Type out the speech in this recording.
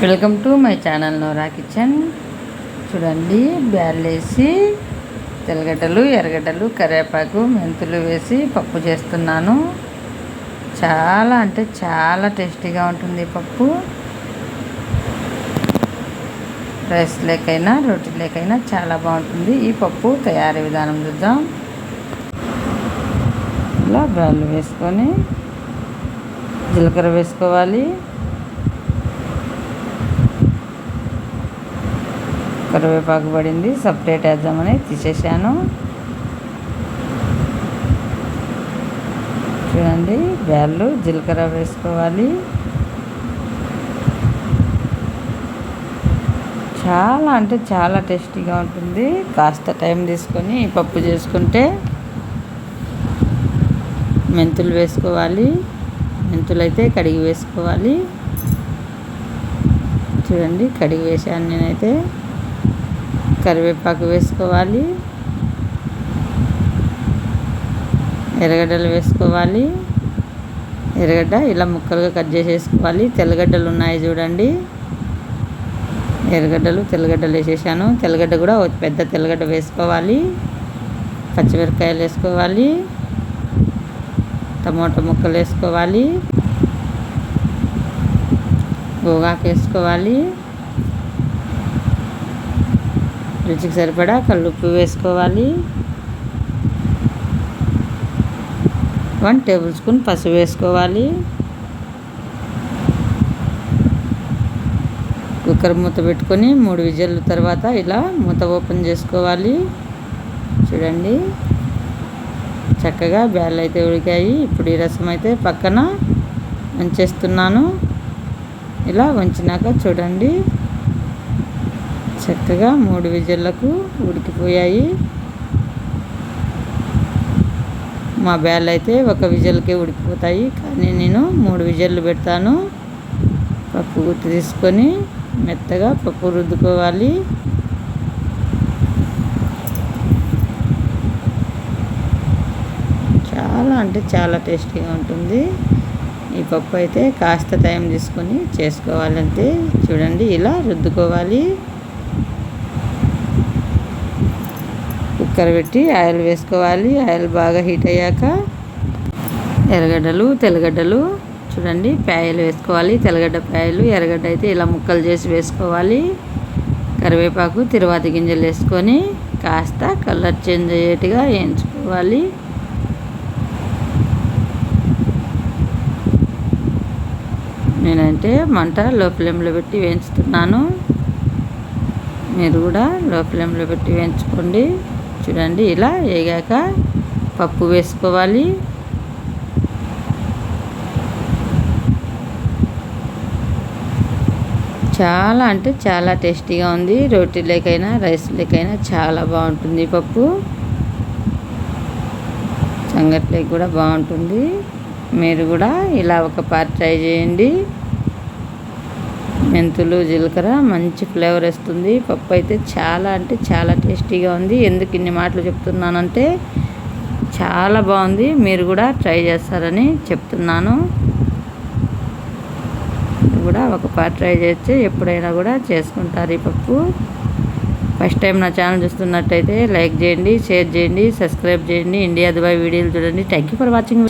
Welcome to my channel Nora kitchen. చూడండి, బ్యాళ్ళు వేసి తెల్లగడ్డలు, ఎర్రగడ్డలు, కరివేపాకు, మెంతులు వేసి పప్పు చేస్తున్నాను. చాలా అంటే చాలా టేస్టీగా ఉంటుంది పప్పు. రైస్ లేకైనా రోటీ లేకైనా చాలా బాగుంటుంది. ఈ పప్పు తయారీ విధానం చూద్దాం. ఇలా బ్యాళ్ళు వేసుకొని జీలకర్ర వేసుకోవాలి, కరివేపాకు పడింది, సపరేట్ వేద్దామని తీసేసాను. చూడండి, బ్యాళ్ళు జీలకర్ర వేసుకోవాలి. చాలా అంటే చాలా టేస్టీగా ఉంటుంది. కాస్త టైం తీసుకొని ఈ పప్పు చేసుకుంటే. మెంతులు వేసుకోవాలి, మెంతులు అయితే కడిగి వేసుకోవాలి. చూడండి, కడిగి వేసాను నేనైతే. కరివేపాకు వేసుకోవాలి, ఎర్రగడ్డలు వేసుకోవాలి. ఎర్రగడ్డ ఇలా ముక్కలుగా కట్ చేసేసుకోవాలి. తెల్లగడ్డలు ఉన్నాయి చూడండి, ఎర్రగడ్డలు తెల్లగడ్డలు వేసేసాను. తెల్లగడ్డ కూడా ఒక పెద్ద తెల్లగడ్డ వేసుకోవాలి. పచ్చిమిరపకాయలు వేసుకోవాలి, టమోటా ముక్కలు వేసుకోవాలి, గోగాకు వేసుకోవాలి, రుచికి సరిపడా కల్లుప్పు వేసుకోవాలి, 1 టేబుల్ స్పూన్ పసుపు వేసుకోవాలి. కుక్కర్ మూత పెట్టుకొని 3 విజిల్ తర్వాత ఇలా మూత ఓపెన్ చేసుకోవాలి. చూడండి, చక్కగా బ్యాళ్ళు అయితే ఉడికాయి. ఇప్పుడు ఈ రసం అయితే పక్కన ఉంచేస్తున్నాను. ఇలా ఉంచినాక చూడండి, చక్కగా 3 విజిల్లకు ఉడికిపోయాయి. మా బ్యాళ్ళు అయితే 1 విజిల్కే ఉడికిపోతాయి, కానీ నేను 3 విజిల్లు పెడతాను. పప్పు గుత్తి తీసుకొని మెత్తగా పప్పు రుద్దుకోవాలి. చాలా అంటే చాలా టేస్టీగా ఉంటుంది ఈ పప్పు అయితే. కాస్త టైం తీసుకొని చేసుకోవాలంటే. చూడండి, ఇలా రుద్దుకోవాలి. కుక్కర్ పెట్టి ఆయిల్ వేసుకోవాలి. ఆయిల్ బాగా హీట్ అయ్యాక ఎర్రగడ్డలు, తెల్లగడ్డలు చూడండి పాయలు వేసుకోవాలి. తెల్లగడ్డ పాయలు, ఎర్రగడ్డ అయితే ఇలా ముక్కలు చేసి వేసుకోవాలి. కరివేపాకు, తిరువాతి గింజలు వేసుకొని కాస్త కలర్ చేంజ్ అయ్యేట్టుగా వేయించుకోవాలి. నేనంటే మంట లో ఫ్లేమ్లో పెట్టి వేయించుతున్నాను. మీరు కూడా లో ఫ్లేమ్లో పెట్టి వేయించుకోండి. చూడండి, ఇలా వేగాక పప్పు వేసుకోవాలి. చాలా అంటే చాలా టేస్టీగా ఉంది. రోటీ లేకైనా రైస్ లేకైనా చాలా బాగుంటుంది పప్పు. సంగట్లేకి కూడా బాగుంటుంది. మీరు కూడా ఇలా ఒకసారి ట్రై చేయండి. మెంతులు, జీలకర్ర మంచి ఫ్లేవర్ వస్తుంది. పప్పు అయితే చాలా అంటే చాలా టేస్టీగా ఉంది. ఎందుకు ఇన్ని మాటలు చెప్తున్నానంటే చాలా బాగుంది. మీరు కూడా ట్రై చేస్తారని చెప్తున్నాను. కూడా ఒకసారి ట్రై చేస్తే ఎప్పుడైనా కూడా చేసుకుంటారు ఈ పప్పు. ఫస్ట్ టైం నా ఛానల్ చూస్తున్నట్టయితే లైక్ చేయండి, షేర్ చేయండి, సబ్స్క్రైబ్ చేయండి. ఇండియా దుబాయ్ వీడియోలు చూడండి. Thank you for watching.